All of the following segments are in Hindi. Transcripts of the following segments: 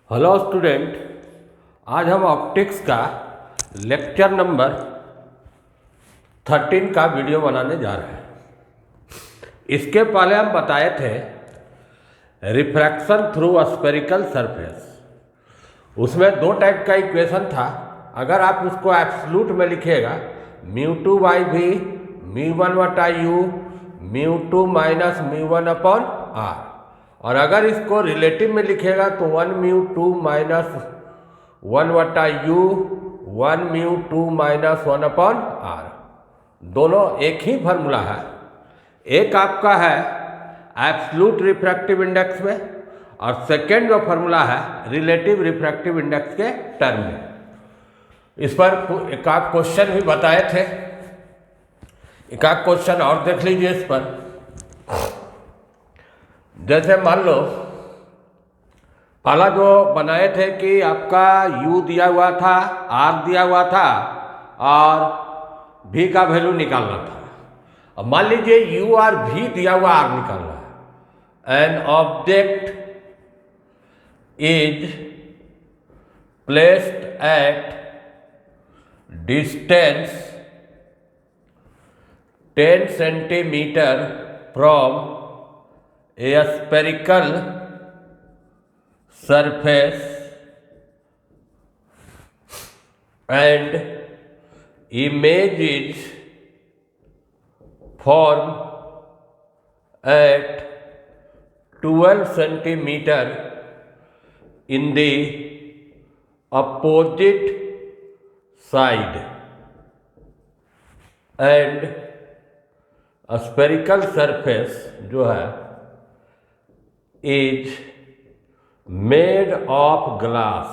हेलो स्टूडेंट, आज हम ऑप्टिक्स का लेक्चर नंबर 13 का वीडियो बनाने जा रहे हैं। इसके पहले हम बताए थे रिफ्रैक्शन थ्रू स्फेरिकल सरफेस। उसमें दो टाइप का इक्वेशन था। अगर आप उसको एब्सोल्यूट में लिखिएगा μ2/v μ1/u μ2 माइनस μ1/r, और अगर इसको रिलेटिव में लिखेगा तो 1μ2 माइनस 1/u 1μ2 माइनस 1/r। दोनों एक ही फार्मूला है। एक आपका है एब्सोल्यूट रिफ्रैक्टिव इंडेक्स में, और सेकेंड जो फार्मूला है रिलेटिव रिफ्रैक्टिव इंडेक्स के टर्म में। इस पर एक आध क्वेश्चन भी बताए थे, एक आध क्वेश्चन और देख लीजिए इस पर। जैसे मान लो पहला जो बनाए थे कि आपका u दिया हुआ था, r दिया हुआ था और v का वैल्यू निकालना था। अब मान लीजिए u और v दिया हुआ r निकालना है। An object is placed at distance 10 centimetre from a spherical surface and image is formed at 12 centimeter in the opposite side, and a spherical surface जो है is made of glass.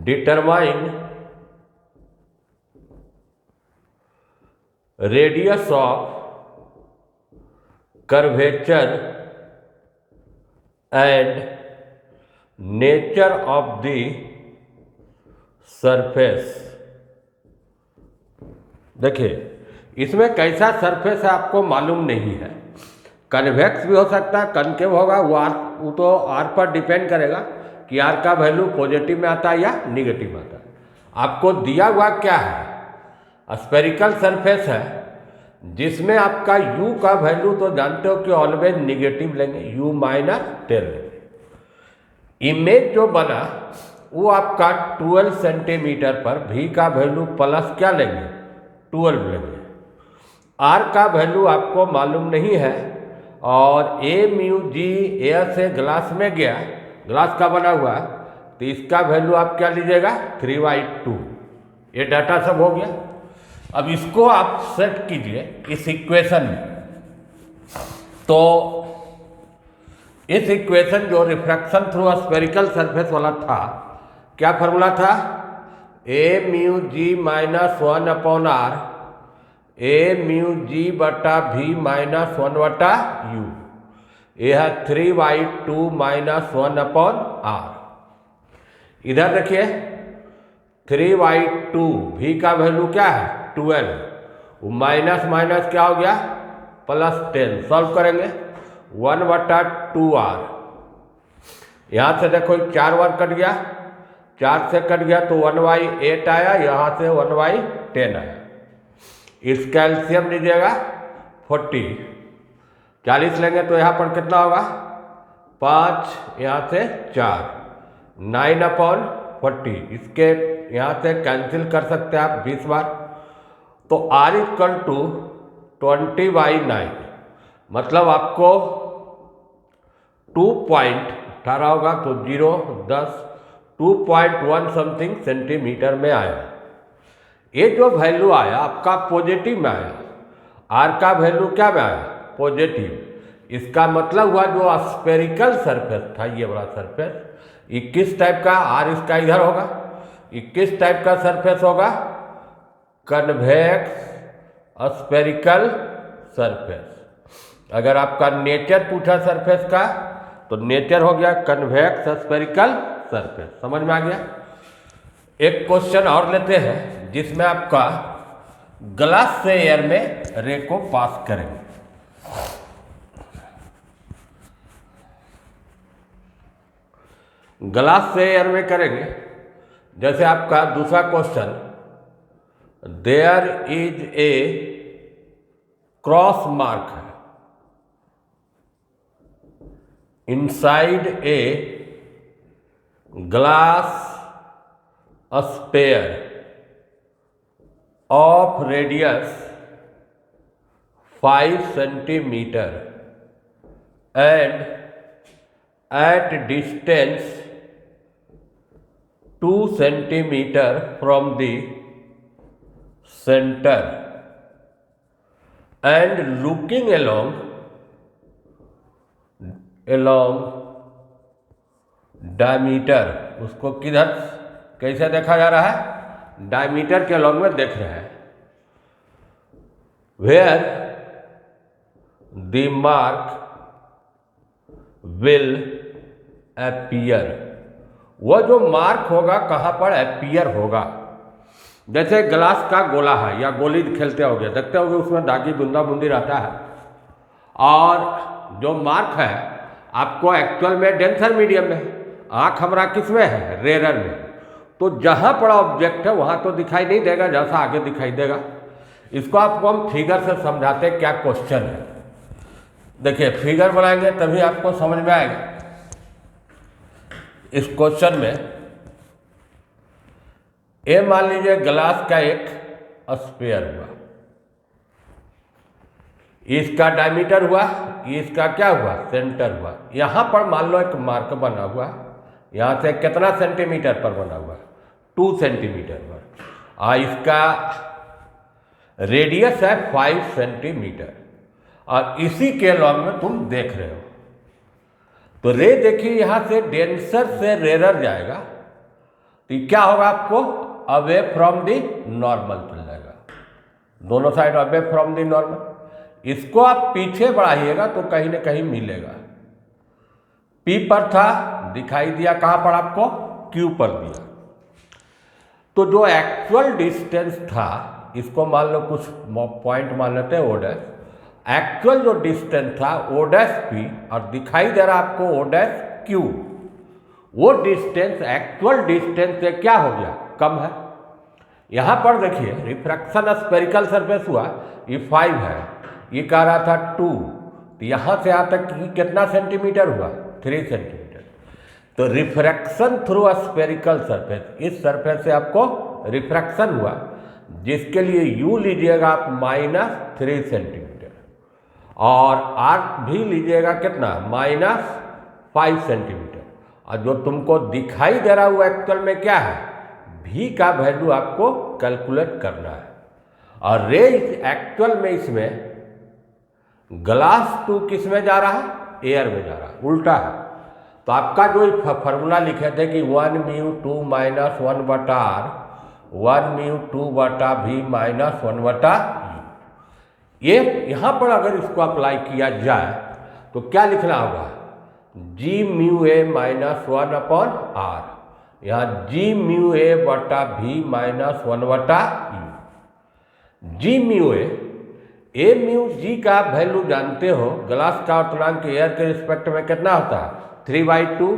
Determine radius of curvature and nature of the surface. देखिए, इसमें कैसा सरफेस है आपको मालूम नहीं है। कन्वेक्स भी हो सकता है, कनकेव होगा, वो तो आर पर डिपेंड करेगा कि आर का वैल्यू पॉजिटिव में आता है या निगेटिव में आता है। आपको दिया हुआ क्या है, स्फेरिकल सरफेस है जिसमें आपका u का वैल्यू तो जानते हो कि ऑलवेज निगेटिव लेंगे, u -10 लेंगे। इमेज जो बना वो आपका 12 सेंटीमीटर पर v का वैल्यू प्लस क्या लेंगे, 12 लेंगे। r का वैल्यू आपको मालूम नहीं है, और a म्यू जी एयर से ग्लास में गया, ग्लास का बना हुआ, तो इसका वैल्यू आप क्या लीजिएगा 3/2। ये डाटा सब हो गया। अब इसको आप सेट कीजिए इस इक्वेशन में। तो इस इक्वेशन जो रिफ्रैक्शन थ्रू स्फेरिकल सरफेस वाला था, क्या फार्मूला था, a mu g minus 1/r a mu g बटा v माइनस 1/u। यह है 3/2 माइनस 1/r। इधर देखिए 3/2, v का वैल्यू क्या है 12, वो माइनस माइनस क्या हो गया +10। सॉल्व करेंगे 1/2r। यहाँ से देखो 4 बार कट गया, 4 से कट गया तो 1/8 आया, यहाँ से 1/10 आया। इसका एलसीएम लीजिएगा 40, 40 लेंगे तो यहाँ पर कितना होगा 5, यहाँ से 4, 9/40। इसके यहाँ से कैंसिल कर सकते हैं आप 20 बार। तो r = 20/9, मतलब आपको 2.18 होगा, तो 0 10 2.1 समथिंग सेंटीमीटर में आया। ये जो वैल्यू आया आपका पॉजिटिव में आया, r का वैल्यू क्या में आया पॉजिटिव। इसका मतलब हुआ जो स्फेरिकल सरफेस था, ये वाला सरफेस 21 टाइप का, r इसका इधर होगा 21 टाइप का सरफेस होगा, कन्वेक्स स्फेरिकल सरफेस। अगर आपका नेचर पूछा सरफेस का तो नेचर हो गया कन्वेक्स स्फेरिकल सरफेस। समझ में आ गया। एक क्वेश्चन और लेते हैं जिसमें आपका ग्लास से एयर में रे को पास करेंगे। ग्लास से एयर में करेंगे। जैसे आपका दूसरा question, there is a cross mark है inside a glass sphere of radius 5 centimetre and at distance 2 centimeter from the center and looking along diameter, उसको किधर कैसे देखा जा रहा है, डायमीटर के अलॉन्ग में देख रहे हैं। Where the mark will appear, वह जो मार्क होगा कहाँ पर अपीयर होगा। जैसे ग्लास का गोला है या गोली खेलते होगे, देखते होगे उसमें दागी बूंदा बूंदी रहता है, और जो मार्क है आपको एक्चुअल में डेंसर मीडियम में, आँख हमारा किस में है, रेयर में। तो जहाँ पर ऑब्जेक्ट है वहाँ तो दिखाई नहीं देगा, जैसा आगे दिखाई देगा। इसको आपको हम फिगर से समझाते क्या क्वेश्चन है। देखिए फिगर बनाएंगे तभी आपको समझ में आएगा। इस क्वेश्चन में ये मान लीजिए ग्लास का एक स्फीयर हुआ, इसका डायमीटर हुआ, इसका क्या हुआ, सेंटर हुआ। यहाँ पर मान लो एक मार्क बना हुआ, यहाँ से कितना सेंटीमीटर पर बना हुआ, 2 सेंटीमीटर पर, और इसका रेडियस है 5 सेंटीमीटर, और इसी के अलॉन्ग में तुम देख रहे हो। तो रे देखिए यहाँ से डेंसर से रेरर जाएगा, तो क्या होगा, आपको अवे फ्रॉम दी नॉर्मल चल जाएगा, दोनों side away from the normal. इसको आप पीछे बढ़ाइएगा तो कहीं ना कहीं मिलेगा। पी पर था, दिखाई दिया कहाँ पर आपको, क्यू पर दिया। तो जो एक्चुअल डिस्टेंस था, इसको मान लो कुछ पॉइंट मान लेते हैं ओडस, एक्चुअल जो डिस्टेंस था ओडस पी, और दिखाई दे रहा आपको ओडस क्यू। वो डिस्टेंस एक्चुअल डिस्टेंस से क्या हो गया, कम है। यहाँ पर देखिए रिफ्रैक्शन स्फेरिकल सरफेस हुआ, ये 5 है, ये कह रहा था 2, तो यहाँ से यहाँ तक कितना सेंटीमीटर हुआ, 3 सेंटीमीटर। तो रिफ्रैक्शन थ्रू स्फेरिकल सरफेस, इस सरफेस से आपको रिफ्रैक्शन हुआ, जिसके लिए यू लीजिएगा आप -3 सेंटीमीटर, और आर भी लीजिएगा कितना, -5 सेंटीमीटर। और जो तुमको दिखाई दे रहा हुआ एक्चुअल में क्या है, भी का वैल्यू आपको कैलकुलेट करना है। और रे एक्चुअल में इसमें ग्लास टू किस में जा रहा है, एयर में जा रहा है, उल्टा है। तो आपका जो फॉर्मूला लिखे थे कि 1μ2 - 1/r 1μ2 बटा v - 1/u, ये यहाँ पर अगर इसको अप्लाई किया जाए तो क्या लिखना होगा, gμa - 1/r, यहाँ gμa बटा v - 1/u। gμa, ए म्यू जी का वैल्यू जानते हो, ग्लास का अल्पतमांक एयर के रिस्पेक्ट में कितना होता है, 3/2,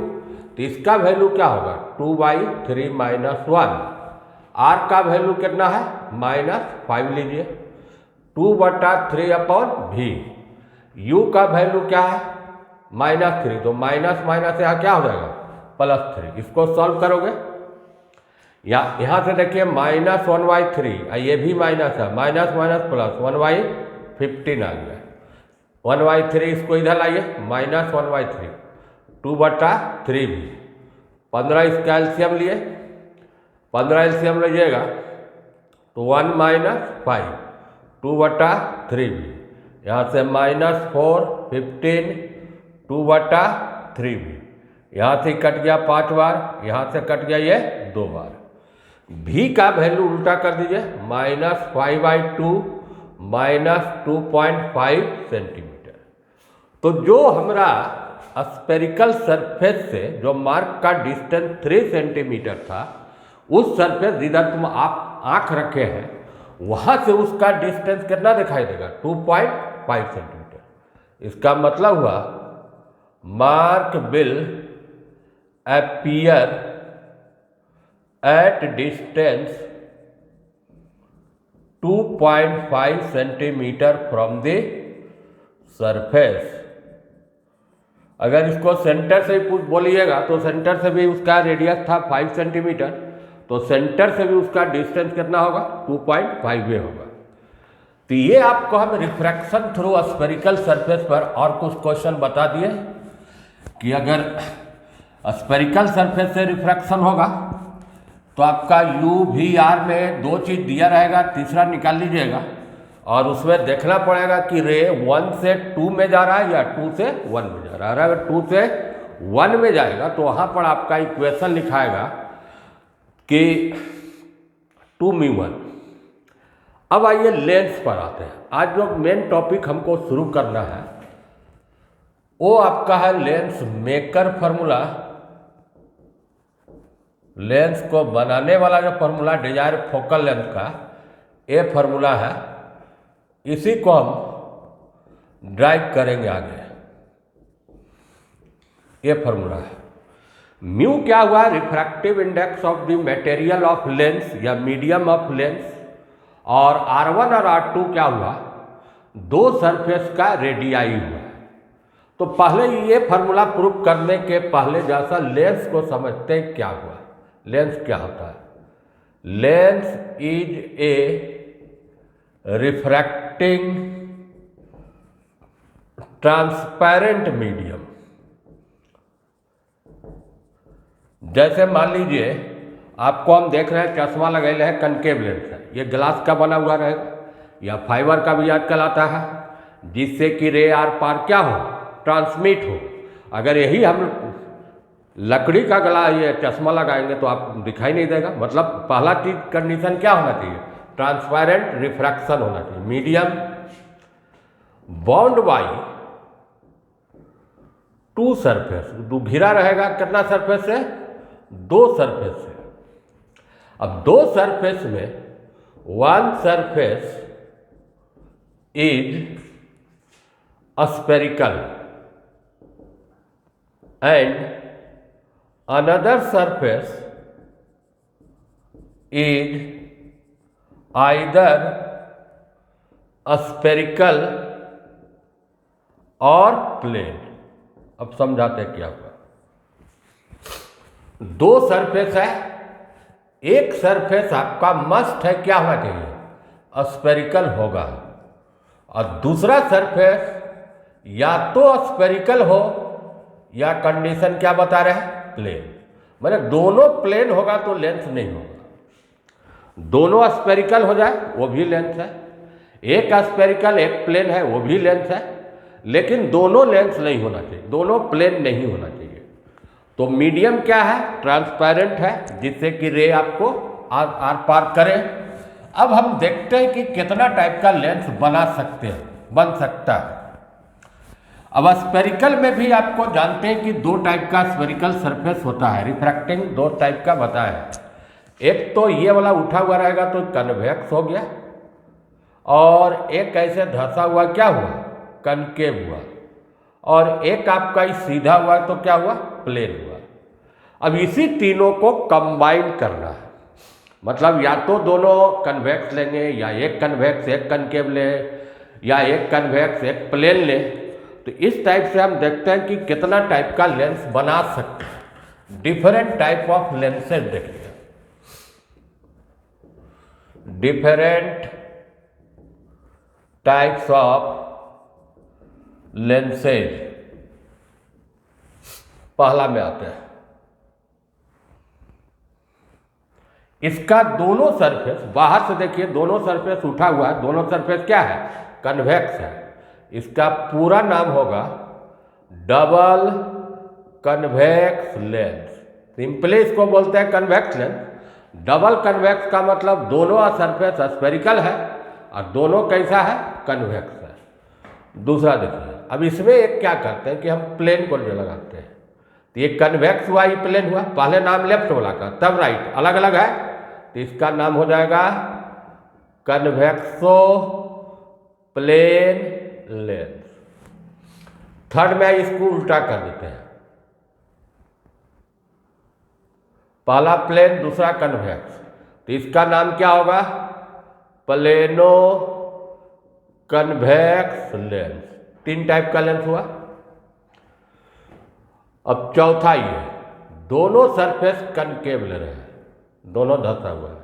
तो इसका वैल्यू क्या होगा, 2/3 - 1। आर का वैल्यू कितना है, -5 लीजिए, 2/3/v। यू का वैल्यू क्या है, -3, तो माइनस माइनस यहाँ क्या हो जाएगा, +3। इसको सॉल्व करोगे, यहाँ से देखिए -1/3, ये भी माइनस है, माइनस माइनस प्लस 1/15 आ गया, 1/3 इसको इधर लाइए, -1/3, 2/3v, 15 इसका एलसीएम लिए, 15 एलसीएम लीजिएगा तो 1 - 5, 2/3v, यहाँ से -4, 15, 2/3v, यहाँ से कट गया 5 बार, यहाँ से कट गया ये 2 बार। v का वैल्यू उल्टा कर दीजिए, -5/2 -2.5 सेंटीमीटर। तो जो हमारा स्फेरिकल सरफेस से जो मार्क का डिस्टेंस 3 सेंटीमीटर था, उस सरफेस जिधर तुम आप आँख रखे हैं वहाँ से उसका डिस्टेंस कितना दिखाई देगा, 2.5 सेंटीमीटर। इसका मतलब हुआ mark will appear at distance 2.5 centimetre from the surface. अगर इसको सेंटर से ही बोलिएगा तो सेंटर से भी उसका रेडियस था 5 सेंटीमीटर, तो सेंटर से भी उसका डिस्टेंस कितना होगा 2.5 होगा। तो ये आपको हम रिफ्रैक्शन थ्रू स्फेरिकल सरफेस पर और कुछ क्वेश्चन बता दिए कि अगर स्फेरिकल सरफेस से रिफ्रैक्शन होगा तो आपका UVR में दो चीज़ दिया रहेगा, तीसरा निकाल लीजिएगा और उसमें देखना पड़ेगा कि रे 1 से 2 में जा रहा है या 2 से 1 में जा रहा है। अगर 2 से 1 में जाएगा तो वहाँ पर आपका इक्वेशन लिखाएगा कि 2μ1। अब आइए लेंस पर आते हैं। आज जो मेन टॉपिक हमको शुरू करना है वो आपका है लेंस मेकर फार्मूला। लेंस को बनाने वाला जो फार्मूला डिजायर फोकल लेंथ का ये फार्मूला है, इसी को हम ड्राइव करेंगे आगे। ये फार्मूला है। म्यू क्या हुआ, refractive index of the material of lens या मीडियम ऑफ लेंस, और R1 और R2 क्या हुआ, दो सरफेस का रेडियाई हुआ। तो पहले ये फार्मूला प्रूव करने के पहले जैसा लेंस को समझते हैं क्या हुआ। लेंस क्या होता है? Lens is a refracting transparent medium. जैसे मान लीजिए आपको हम देख रहे हैं चश्मा लगाए हैं, कनकेव लेंस है, ये ग्लास का बना हुआ रहेगा या फाइबर का भी आजकल आता है, जिससे कि रे आर पार क्या हो, ट्रांसमिट हो। अगर यही हम लकड़ी का गला ये चश्मा लगाएंगे तो आप दिखाई नहीं देगा। मतलब पहला चीज कंडीशन क्या होना चाहिए, ट्रांसपेरेंट रिफ्रैक्शन होना चाहिए। Medium bound by two surface, घिरा रहेगा कितना सरफेस से, दो सरफेस से। अब दो सरफेस में one surface is spherical and another surface is either spherical और प्लेन। अब समझाते हैं क्या हुआ। दो सरफेस है, एक सरफेस आपका मस्ट है क्या होना चाहिए, स्फेरिकल होगा, और दूसरा सरफेस या तो स्फेरिकल हो या कंडीशन क्या बता रहे हैं, प्लेन। मतलब दोनों प्लेन होगा तो लेंस नहीं होगा। दोनों स्फेरिकल हो जाए वो भी लेंस है, एक स्फेरिकल एक प्लेन है वो भी लेंस है, लेकिन दोनों लेंस नहीं होना चाहिए, दोनों प्लेन नहीं होना चाहिए। तो मीडियम क्या है, ट्रांसपेरेंट है, जिससे कि रे आपको आर पार करे। अब हम देखते हैं कि कितना टाइप का लेंस बन सकता है। अब स्फेरिकल में भी आपको जानते हैं कि दो टाइप का स्फेरिकल सरफेस होता है, रिफ्रैक्टिंग दो टाइप का बताया है। एक तो ये वाला उठा हुआ रहेगा तो कन्वेक्स हो गया, और एक ऐसे धंसा हुआ क्या हुआ, कनकेव हुआ, और एक आपका सीधा हुआ तो क्या हुआ, प्लेन हुआ। अब इसी तीनों को कंबाइन करना है, मतलब या तो दोनों कन्वेक्स लेंगे या एक कन्वेक्स एक कनकेव ले या एक कन्वेक्स एक प्लेन ले। तो इस टाइप से हम देखते हैं कि कितना टाइप का लेंस बना सकते हैं। डिफरेंट टाइप ऑफ लेंसेज देखिए, डिफरेंट टाइप्स ऑफ लेंसेज। पहला में आते हैं, इसका दोनों सरफेस, बाहर से देखिए दोनों सरफेस उठा हुआ है, दोनों सरफेस क्या है, कन्वेक्स है। इसका पूरा नाम होगा डबल कन्वेक्स लेंस। सिंपली इसको बोलते हैं कन्वेक्स लेंस। डबल कन्वेक्स का मतलब दोनों सरफेस स्फेरिकल है और दोनों कैसा है, कन्वेक्स है। दूसरा देखिए, अब इसमें एक क्या करते हैं कि हम प्लेन को जो लगाते हैं, तो ये कन्वेक्स हुआ, ये प्लेन हुआ। पहले नाम लेफ्ट वाला का, तब राइट, अलग अलग है, तो इसका नाम हो जाएगा कन्वेक्सो प्लेन लेंस। थर्ड में इसको उल्टा कर देते हैं, पहला प्लेन दूसरा कन्वेक्स, तो इसका नाम क्या होगा? Plano convex lens. 3 टाइप का लेंस हुआ। अब चौथा ये, दोनों सरफेस कनकेव ले रहे हैं, दोनों धंसा हुआ है,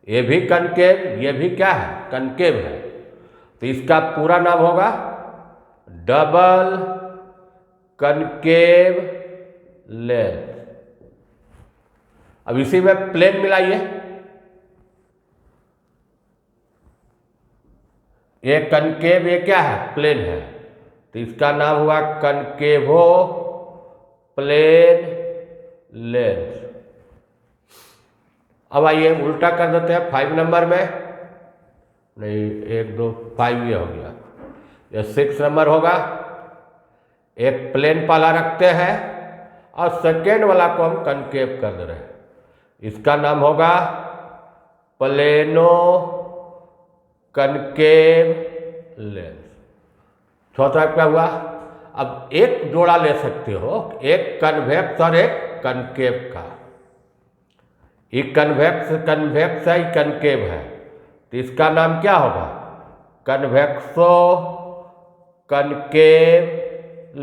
ये भी कनकेव, ये भी क्या है? कनकेव है, तो इसका पूरा नाम होगा डबल कनकेव लेंस। अब इसी में प्लेन मिलाइए, ये कनकेव, ये क्या है? प्लेन है, तो इसका नाम हुआ कनकेवो प्लेन लेंस। अब आइए उल्टा कर देते हैं 5 नंबर में, नहीं 1 2 5 ये हो गया, ये 6 नंबर होगा। एक प्लेन पहला रखते हैं और सेकेंड वाला को हम कनकेव कर दे रहे हैं, इसका नाम होगा प्लेनो कनकेव लेंस। चौथा क्या हुआ? अब एक जोड़ा ले सकते हो, एक कन्वेक्स और एक कनकेव का। ये कन्वेक्स कन्वेक्स है, कनकेव है, तो इसका नाम क्या होगा? कन्वेक्सो कनकेव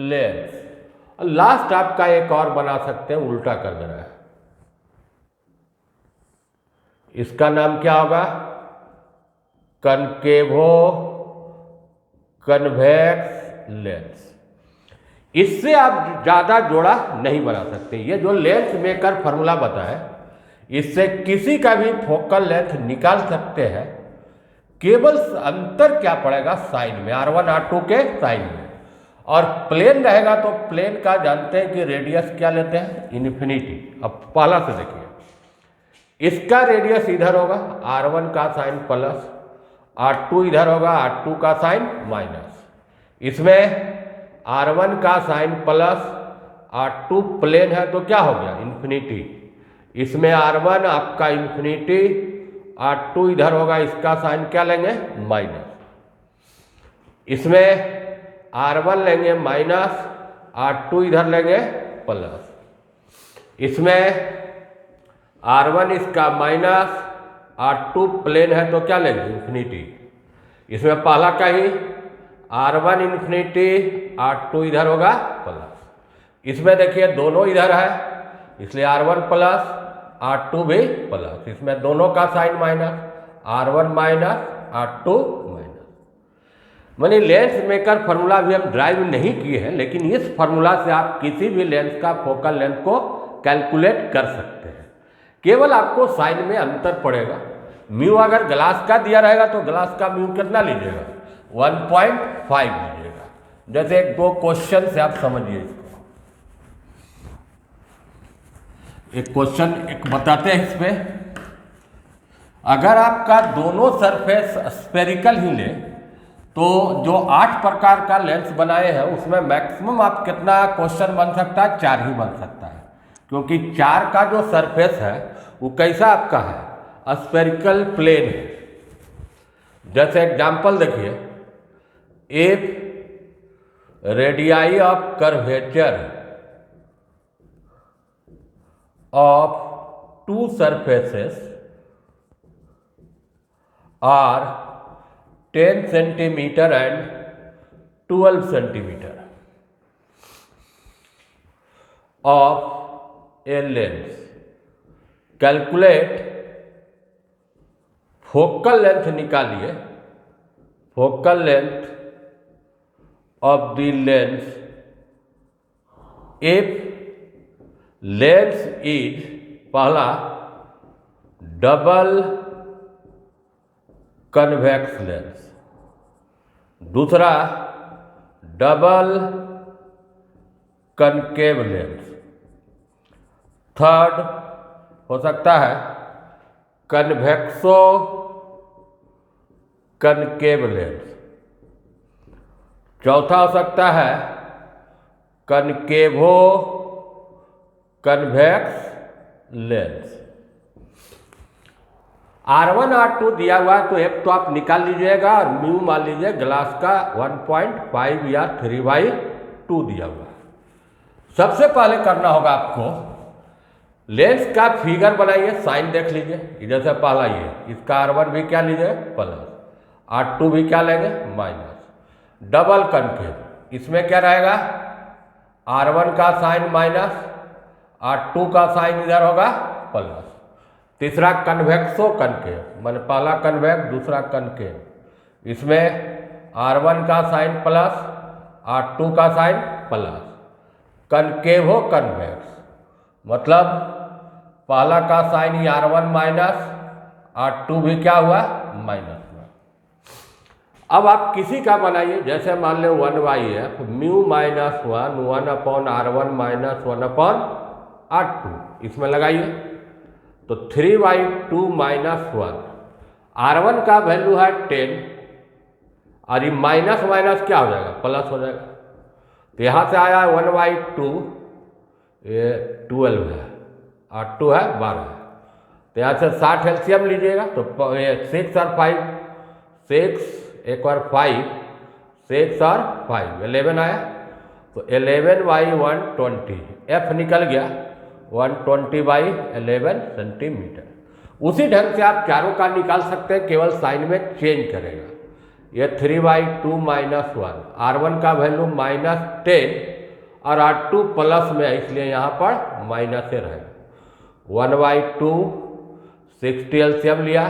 लेंस। और लास्ट आपका एक और बना सकते हैं, उल्टा कर दे रहा है, इसका नाम क्या होगा? कनकेवो कन्वेक्स लेंस। इससे आप ज़्यादा जोड़ा नहीं बना सकते। ये जो लेंस मेकर फार्मूला बताए, इससे किसी का भी फोकल लेंथ निकाल सकते हैं, केवल अंतर क्या पड़ेगा? साइन में, R1 R2 के साइन में। और प्लेन रहेगा तो प्लेन का जानते हैं कि रेडियस क्या लेते हैं? इन्फिनिटी। अब पहला से देखिए, इसका रेडियस इधर होगा, R1 का साइन प्लस, R2 इधर होगा, R2 का साइन माइनस। इसमें R1 का साइन प्लस, R2 प्लेन है तो क्या हो गया? इन्फिनिटी। इसमें R1 आपका इन्फिनिटी, R2 इधर होगा, इसका साइन क्या लेंगे? माइनस। इसमें R1 लेंगे माइनस, R2 इधर लेंगे प्लस। इसमें R1 इसका माइनस, R2 प्लेन है तो क्या लेंगे? इन्फिनिटी। इसमें पहला का ही R1 इन्फिनिटी, R2 इधर होगा प्लस। इसमें देखिए दोनों इधर है, इसलिए R1 प्लस, R2 भी प्लस। इसमें दोनों का sign minus, R1 minus, R2 minus. मानी लेंस मेकर फार्मूला भी हम ड्राइव नहीं किए हैं, लेकिन इस फार्मूला से आप किसी भी लेंस का फोकल लेंथ को कैलकुलेट कर सकते हैं। केवल आपको साइन में अंतर पड़ेगा। म्यू अगर ग्लास का दिया रहेगा तो ग्लास का म्यू कितना लीजिएगा? 1.5 लीजिएगा। जैसे 2 क्वेश्चन से आप समझिए इसको। एक क्वेश्चन एक बताते हैं, इस पे अगर आपका दोनों सरफेस स्फेरिकल ही ले तो जो 8 प्रकार का लेंस बनाए हैं उसमें मैक्सिमम आप कितना क्वेश्चन बन सकता है? 4 ही बन सकता है, क्योंकि 4 का जो सरफेस है वो कैसा आपका है? स्फेरिकल प्लेन है। जैसे एग्जांपल देखिए, if radii of curvature of 2 surfaces are 10 centimeter and 12 centimeter of a lens. Calculate focal length निकालिए, focal length of the lens if lens is पहला डबल कन्वेक्स लेंस, दूसरा डबल कनकेव लेंस, थर्ड हो सकता है कन्वेक्सो कनकेव लेंस, चौथा हो सकता है कनकेवो कन्वेक्स लेंस। R1 R2 दिया हुआ है तो एक तो आप निकाल लीजिएगा और म्यू मान लीजिए ग्लास का 1.5 या 3/2 दिया हुआ है। सबसे पहले करना होगा आपको लेंस का फिगर बनाइए, साइन देख लीजिए, इधर से पहला ये, इसका R1 भी क्या लीजिए प्लस, R2 भी क्या लेंगे माइनस, डबल कनकेव, इसमें क्या रहेगा R1 का साइन माइनस, R2 का साइन इधर होगा प्लस। तीसरा कन्वेक्सो कनकेव, मैंने पहला कन्वेक्स दूसरा कनकेव, इसमें R1 का साइन प्लस R2 का साइन प्लस, कनकेवो कन्वेक्स मतलब पहला का साइन ही R1 माइनस, R2 भी क्या हुआ माइनस हुआ। अब आप किसी का बनाइए, जैसे मान लो 1/f mu minus 1/R1 minus 1/R2, इसमें लगाइए तो 3/2 माइनस 1, R1 का वैल्यू है 10 और ये माइनस माइनस क्या हो जाएगा प्लस हो जाएगा, तो यहाँ से आया 1/2, ये 12 है, R2 है 12, तो यहाँ से 60 एलसीएम लीजिएगा तो 6 और 5, 6 एक और 5, 6 और 5 11 आया, तो 11/120, F निकल गया 120/11 सेंटीमीटर। उसी ढंग से आप चारों का निकाल सकते हैं, केवल साइन में चेंज करेगा। ये 3/2 माइनस 1, R1 का वैल्यू -10 और R2 प्लस में है, इसलिए यहाँ पर माइनस से रहेगा। 1/2 60 एलसीएम लिया,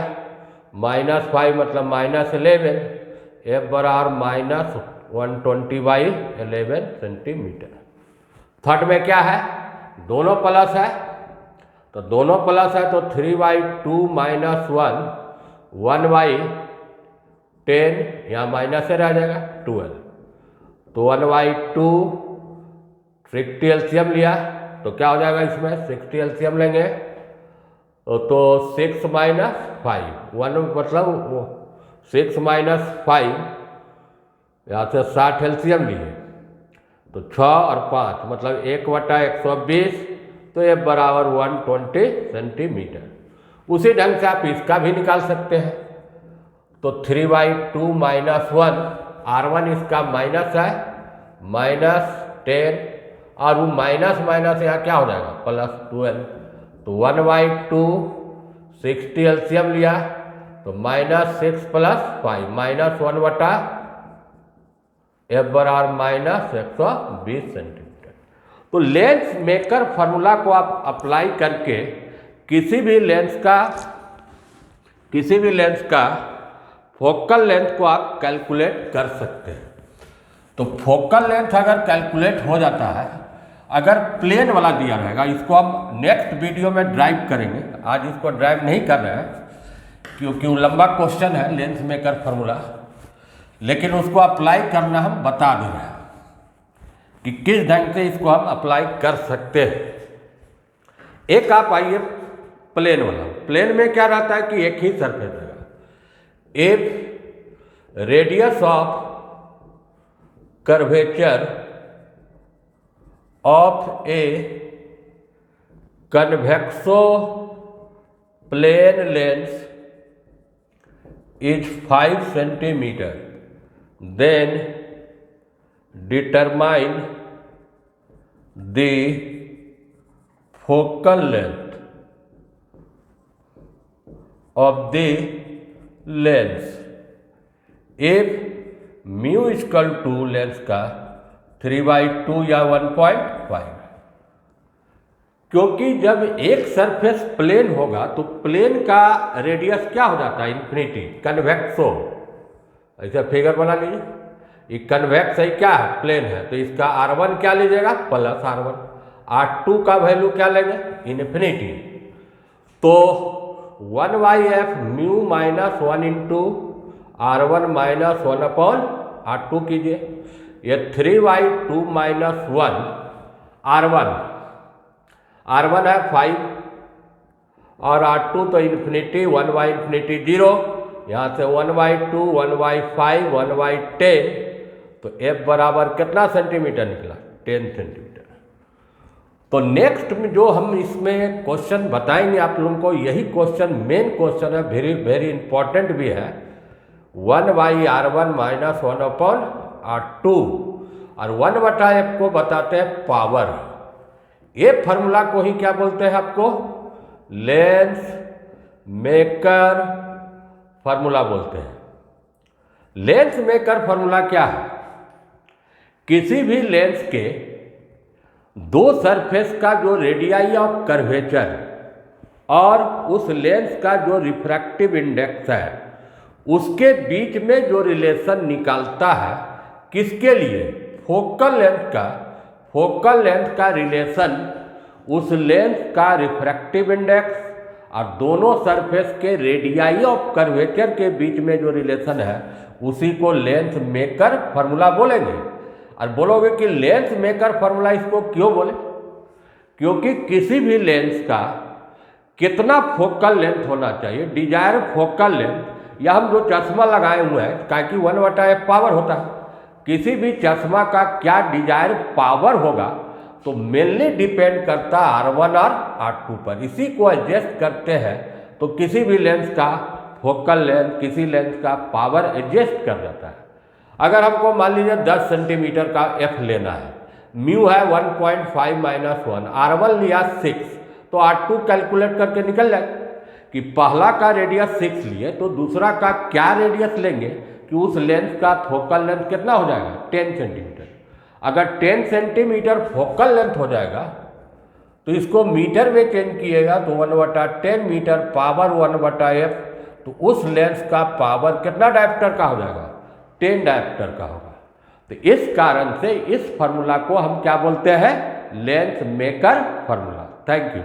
-5 मतलब -11, F बराबर -120/11 सेंटीमीटर। थर्ड में क्या है, दोनों प्लस है, तो दोनों प्लस है तो 3/2 माइनस 1, 1/10 यहाँ माइनस से रह जाएगा 12, तो 1/2 60 एलसीएम लिया तो क्या हो जाएगा, इसमें 60 एलसीएम लेंगे तो 6 - 5, 1 मतलब 6 - 5, यहाँ से 60 एलसीएम लिए तो 6 और 5 मतलब 1/120, तो ये बराबर 120 सेंटीमीटर। उसी ढंग से आप इसका भी निकाल सकते हैं, तो 3/2 माइनस 1, R1 इसका माइनस है -10 और वो माइनस माइनस यहाँ क्या हो जाएगा +12, तो 1/2 60 एलसीएम लिया तो -6 + 5 -1/, F बराबर -120 सेंटीमीटर। तो लेंस मेकर फार्मूला को आप अप्लाई करके किसी भी लेंस का फोकल लेंथ को आप कैलकुलेट कर सकते हैं। तो फोकल लेंथ अगर कैलकुलेट हो जाता है, अगर प्लेन वाला दिया रहेगा, इसको हम नेक्स्ट वीडियो में ड्राइव करेंगे, आज इसको ड्राइव नहीं कर रहे हैं क्योंकि वो लंबा क्वेश्चन है लेंस मेकर फार्मूला, लेकिन उसको अप्लाई करना हम बता दे रहे हैं कि किस ढंग से इसको हम अप्लाई कर सकते हैं। एक आप आइए प्लेन वाला, प्लेन में क्या रहता है कि एक ही सरफेस रहेगा, if radius of curvature of a convexo plane lens is 5 centimeter, then determine the focal length of the lens if mu is equal to lens का 3/2 या 1.5। क्योंकि जब एक सरफेस प्लेन होगा तो प्लेन का रेडियस क्या हो जाता है इन्फिनिटी, कन्वेक्सो। ऐसा फिगर बना लीजिए, ये कन्वेक्स है क्या है प्लेन है, तो इसका R1 क्या लीजिएगा +R1, R2 का वैल्यू क्या लेंगे इन्फिनिटी, तो 1/f mu -1 into R1 -1/R2 कीजिए, ये 3/2 - 1 R1 है 5 और R2 तो इन्फिनिटी 1/∞ 0, यहाँ से 1/2 1/5 1/10, तो F बराबर कितना सेंटीमीटर निकला 10 सेंटीमीटर। तो नेक्स्ट में जो हम इसमें क्वेश्चन बताएंगे आप लोगों को, यही क्वेश्चन मेन क्वेश्चन है, वेरी वेरी इंपॉर्टेंट भी है, 1/R1 - 1/R2 और 1/f को बताते हैं पावर। ये फार्मूला को ही क्या बोलते हैं आपको, लेंस मेकर फार्मूला बोलते हैं। लेंस मेकर फार्मूला क्या है, किसी भी लेंस के दो सरफेस का जो रेडियाई ऑफ कर्वेचर और उस लेंस का जो रिफ्रैक्टिव इंडेक्स है उसके बीच में जो रिलेशन निकालता है, किसके लिए, फोकल लेंथ का रिलेशन उस लेंस का रिफ्रैक्टिव इंडेक्स और दोनों सरफेस के रेडियाई ऑफ कर्वेचर के बीच में जो रिलेशन है उसी को लेंस मेकर फार्मूला बोलेंगे। और बोलोगे कि लेंस मेकर फार्मूला इसको क्यों बोले, क्योंकि किसी भी लेंस का कितना फोकल लेंथ होना चाहिए, डिजायर फोकल लेंथ, या हम जो चश्मा लगाए हुए हैं ताकि 1/f पावर होता है, किसी भी चश्मा का क्या डिजायर पावर होगा तो मेनली डिपेंड करता है R1 और R2 पर। इसी को एडजस्ट करते हैं तो किसी भी लेंस का फोकल लेंथ, किसी लेंस का पावर एडजस्ट कर जाता है। अगर हमको मान लीजिए 10 सेंटीमीटर का f लेना है, म्यू है 1.5 - 1, R1 लिया 6, तो R2 कैलकुलेट करके निकल जाए कि पहला का रेडियस 6 लिए तो दूसरा का क्या रेडियस लेंगे कि उस लेंस का फोकल लेंथ कितना हो जाएगा, 10 सेंटीमीटर। अगर 10 सेंटीमीटर फोकल लेंथ हो जाएगा तो इसको मीटर में चेंज किएगा तो 1/10 मीटर पावर 1/f, तो उस लेंस का पावर कितना डायप्टर का हो जाएगा, 10 डायप्टर का होगा। तो इस कारण से इस फार्मूला को हम क्या बोलते हैं, lens maker formula. Thank you.